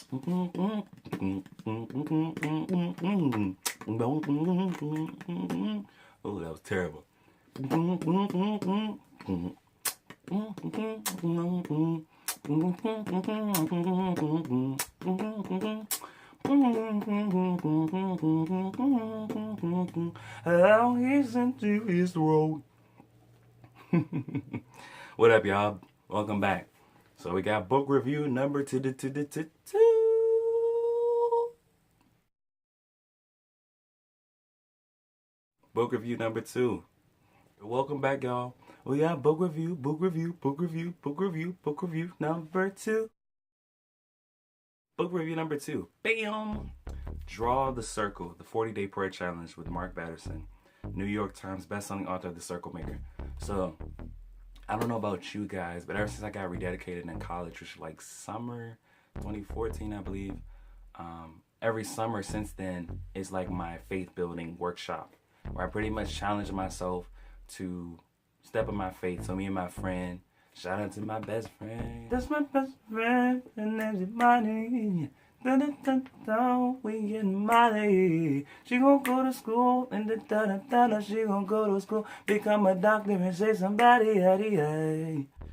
Oh, that was terrible. How he's into his road. What up, y'all? Welcome back. So we got book review number two. Book review number 2. Welcome back, y'all. We got book review number 2. Book review number 2. Bam! Draw the Circle, the 40-Day Prayer Challenge with Mark Batterson, New York Times bestselling author of The Circle Maker. So, I don't know about you guys, but ever since I got rededicated in college, which was like summer 2014, I believe, every summer since then is like my faith building workshop, where I pretty much challenge myself to step in my faith. So me and my friend, shout out to my best friend. That's my best friend, and everybody. We getting money. She gon' go to school, and she gon' go to school, become a doctor and say somebody.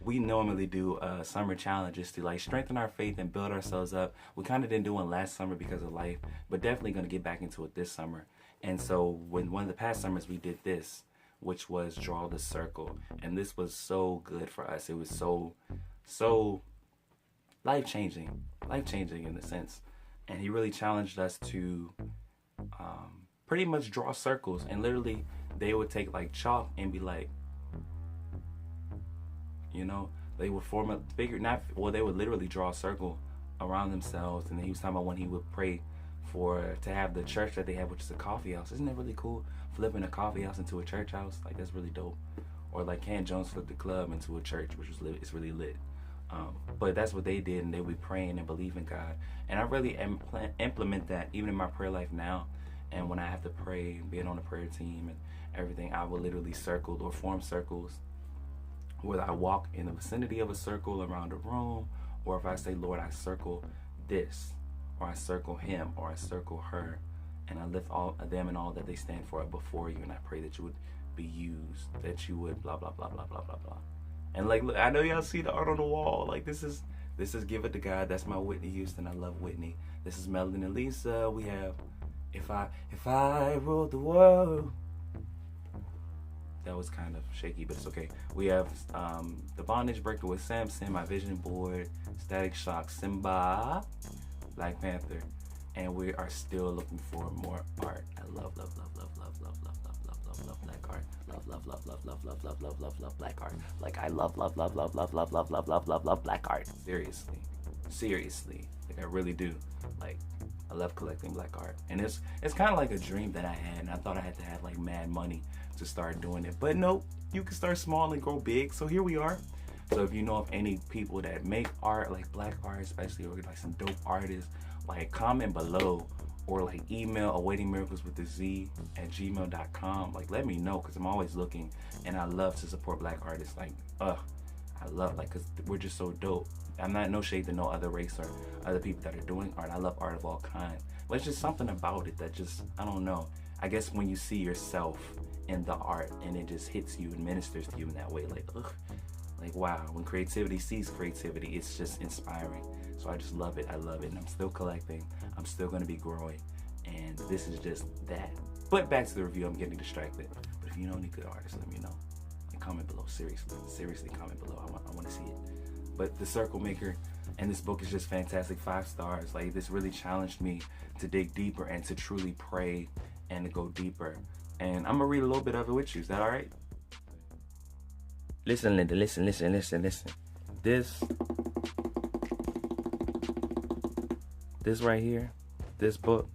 We normally do summer challenges to like strengthen our faith and build ourselves up. We kind of didn't do one last summer because of life, but definitely gonna get back into it this summer. And so when one of the past summers we did this, which was Draw the Circle, and this was so good for us. It was so life-changing in a sense. And he really challenged us to pretty much draw circles. And literally, they would take like chalk and be like, you know, they would form a figure. They would literally draw a circle around themselves. And then he was talking about when he would pray to have the church that they have, which is a coffee house. Isn't that really cool? Flipping a coffee house into a church house, like that's really dope. Or like Ken Jones flipped the club into a church, which was lit. It's really lit. But that's what they did, and they would be praying and believe in God. And I really implement that even in my prayer life now. And when I have to pray, being on the prayer team and everything, I will literally circle or form circles. Whether I walk in the vicinity of a circle around a room, or if I say, Lord, I circle this, or I circle him, or I circle her, and I lift all of them and all that they stand for before you, and I pray that you would be used, that you would blah blah blah blah blah blah blah. And like, look, I know y'all see the art on the wall. Like this is Give It to God. That's my Whitney Houston. I love Whitney. This is Melody and Lisa. We have If I Ruled the World. That was kind of shaky, but it's okay. We have The Bondage Breaker with Samson, My Vision Board, Static Shock, Simba, Black Panther, and we are still looking for more art. I love black art. Love black art. Like I love black art. Seriously, like I really do. Like I love collecting black art, and it's kind of like a dream that I had, and I thought I had to have like mad money to start doing it, but nope, you can start small and grow big. So here we are. So if you know of any people that make art, like black art especially, or like some dope artists, like comment below, or like email awaitingmiracleswithaz@gmail.com. Like let me know, because I'm always looking, and I love to support black artists. Like I love, like, because we're just so dope. I'm not no shade to no other race or other people that are doing art. I love art of all kinds, but it's just something about it that just, I don't know, I guess when you see yourself in the art and it just hits you and ministers to you in that way, like like wow, when creativity sees creativity, it's just inspiring. So I just love it. I love it, and I'm still collecting. I'm still going to be growing, and this is just that. But back to the review. I'm getting distracted. But if you know any good artists, let me know. Like comment below. Seriously, comment below. I want to see it. But The Circle Maker, and this book is just fantastic. 5 stars. Like this really challenged me to dig deeper and to truly pray and to go deeper. And I'm gonna read a little bit of it with you. Is that all right? Listen, Linda. Listen. This right here, this book,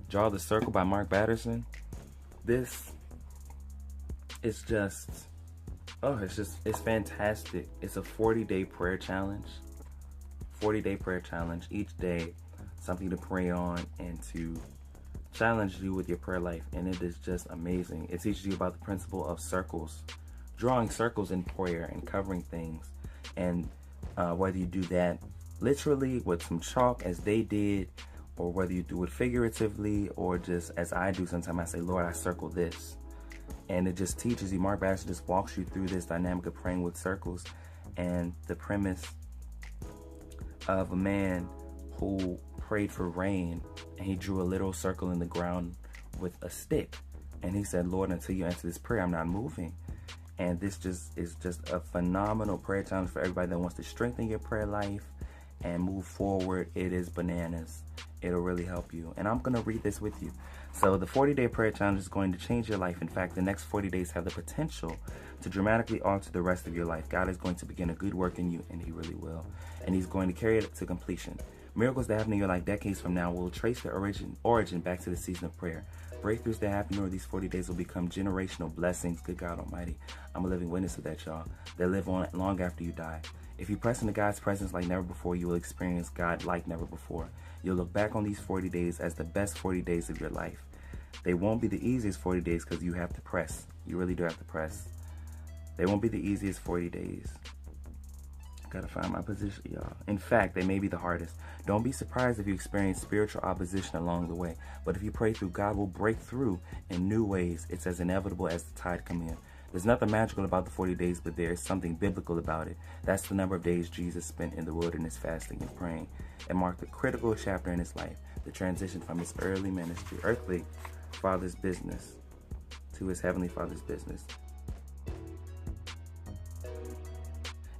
Draw the Circle by Mark Batterson. This is just, it's fantastic. It's a 40-day prayer challenge. 40-day prayer challenge. Each day, something to pray on and to challenge you with your prayer life. And it is just amazing. It teaches you about the principle of circles, drawing circles in prayer and covering things. And whether you do that literally with some chalk as they did, or whether you do it figuratively or just as I do sometimes. I say, Lord, I circle this. And it just teaches you. Mark Batterson just walks you through this dynamic of praying with circles, and the premise of a man who prayed for rain, and he drew a little circle in the ground with a stick. And he said, Lord, until you answer this prayer, I'm not moving. And this just is just a phenomenal prayer challenge for everybody that wants to strengthen your prayer life and move forward. It is bananas. It'll really help you. And I'm going to read this with you. So the 40-day prayer challenge is going to change your life. In fact, the next 40 days have the potential to dramatically alter the rest of your life. God is going to begin a good work in you, and he really will. And he's going to carry it to completion. Miracles that happen in your life decades from now will trace their origin back to the season of prayer. Breakthroughs that happen over these 40 days will become generational blessings. Good God Almighty. I'm a living witness of that, y'all. They live on long after you die. If you press into God's presence like never before, you will experience God like never before. You'll look back on these 40 days as the best 40 days of your life. They won't be the easiest 40 days because you have to press. You really do have to press. They won't be the easiest 40 days. Gotta find my position, y'all. In fact, they may be the hardest. Don't be surprised if you experience spiritual opposition along the way. But if you pray through, God will break through in new ways. It's as inevitable as the tide come in. There's nothing magical about the 40 days, but there is something biblical about it. That's the number of days Jesus spent in the wilderness fasting and praying. It marked a critical chapter in his life, the transition from his earthly father's business to his heavenly father's business.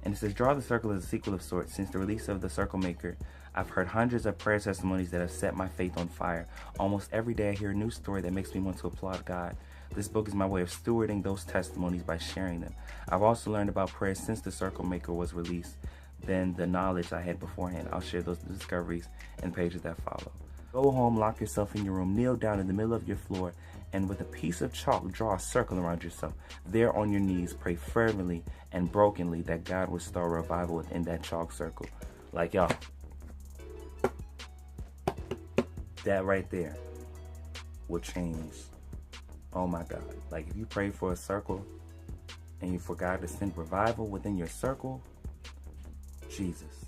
And it says, draw the circle as a sequel of sorts. Since the release of The Circle Maker, I've heard hundreds of prayer testimonies that have set my faith on fire. Almost every day I hear a new story that makes me want to applaud God. This book is my way of stewarding those testimonies by sharing them. I've also learned about prayer since The Circle Maker was released than the knowledge I had beforehand. I'll share those discoveries in pages that follow. Go home, lock yourself in your room, kneel down in the middle of your floor, and with a piece of chalk, draw a circle around yourself. There on your knees, pray fervently and brokenly that God will start revival within that chalk circle. Like, y'all, that right there will change. Oh my God. Like, if you pray for a circle and you for God to send revival within your circle, Jesus.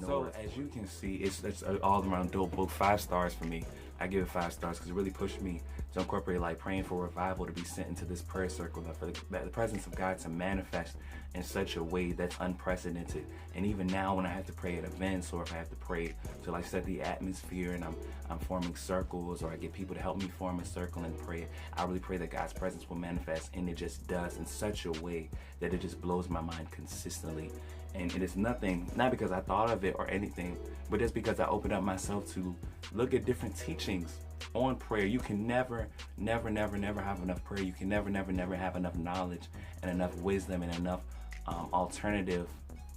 So as you can see, it's an all-around dope book. 5 stars for me. I give it 5 stars because it really pushed me to incorporate like praying for revival to be sent into this prayer circle, for the presence of God to manifest in such a way that's unprecedented. And even now when I have to pray at events, or if I have to pray to like set the atmosphere, and I'm forming circles, or I get people to help me form a circle and pray, I really pray that God's presence will manifest, and it just does in such a way that it just blows my mind consistently. And it is nothing, not because I thought of it or anything, but just because I opened up myself to look at different teachings on prayer. You can never have enough prayer. You can never have enough knowledge and enough wisdom and enough alternative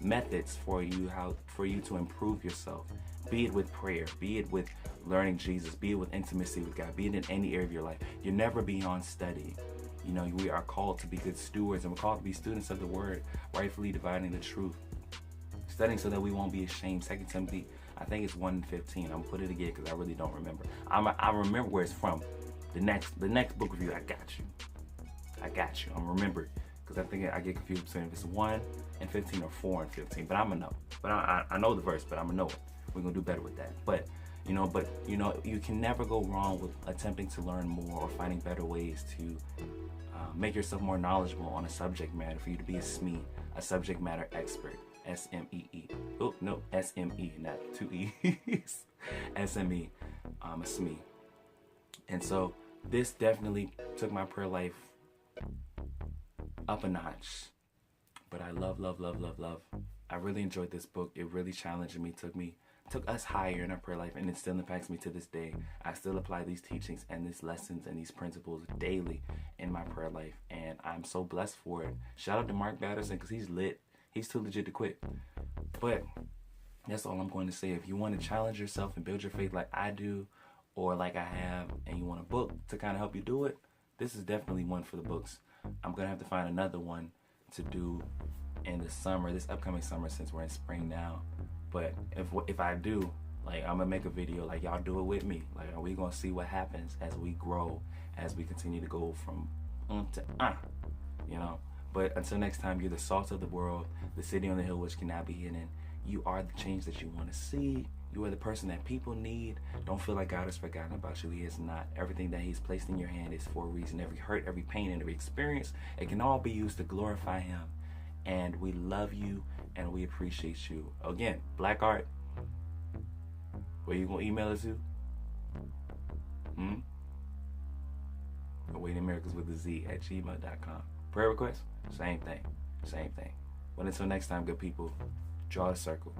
methods for you to improve yourself. Be it with prayer, be it with learning Jesus, be it with intimacy with God, be it in any area of your life. You're never beyond study. You know, we are called to be good stewards, and we're called to be students of the word, rightfully dividing the truth. Studying so that we won't be ashamed. 2 Timothy, I think it's 1:15. I'm gonna put it again because I really don't remember. I remember where it's from. The next book review, I got you. I'm gonna remember it because I think I get confused between if it's 1:15 or 4:15. But I'm gonna know. But I know the verse, but I'm gonna know it. We're gonna do better with that. But you can never go wrong with attempting to learn more or finding better ways to make yourself more knowledgeable on a subject matter, for you to be a SME, a subject matter expert. S-M-E-E. Oh, no, S-M-E, not 2 E's. S-M-E, a SME. And so this definitely took my prayer life up a notch. But I love. I really enjoyed this book. It really challenged me, took us higher in our prayer life, and it still impacts me to this day. I still apply these teachings and these lessons and these principles daily in my prayer life, and I'm so blessed for it. Shout out to Mark Batterson because he's lit. He's too legit to quit. But that's all I'm going to say. If you want to challenge yourself and build your faith like I do, or like I have, and you want a book to kind of help you do it, this is definitely one for the books. I'm going to have to find another one to do in the summer, this upcoming summer, since we're in spring now. But if I do, like, I'm gonna make a video, like, y'all do it with me. Like, are we gonna see what happens as we grow, as we continue to go from to you know. But until next time, you're the salt of the world, the city on the hill which cannot be hidden. You are the change that you want to see. You are the person that people need. Don't feel like God has forgotten about you. He is not. Everything that He's placed in your hand is for a reason. Every hurt, every pain, and every experience, it can all be used to glorify Him. And we love you and we appreciate you. Again, Black Art, where you gonna email us to? Awaiting Miracles with a Z at gmail.com. Prayer requests? Same thing. But until next time, good people, draw a circle.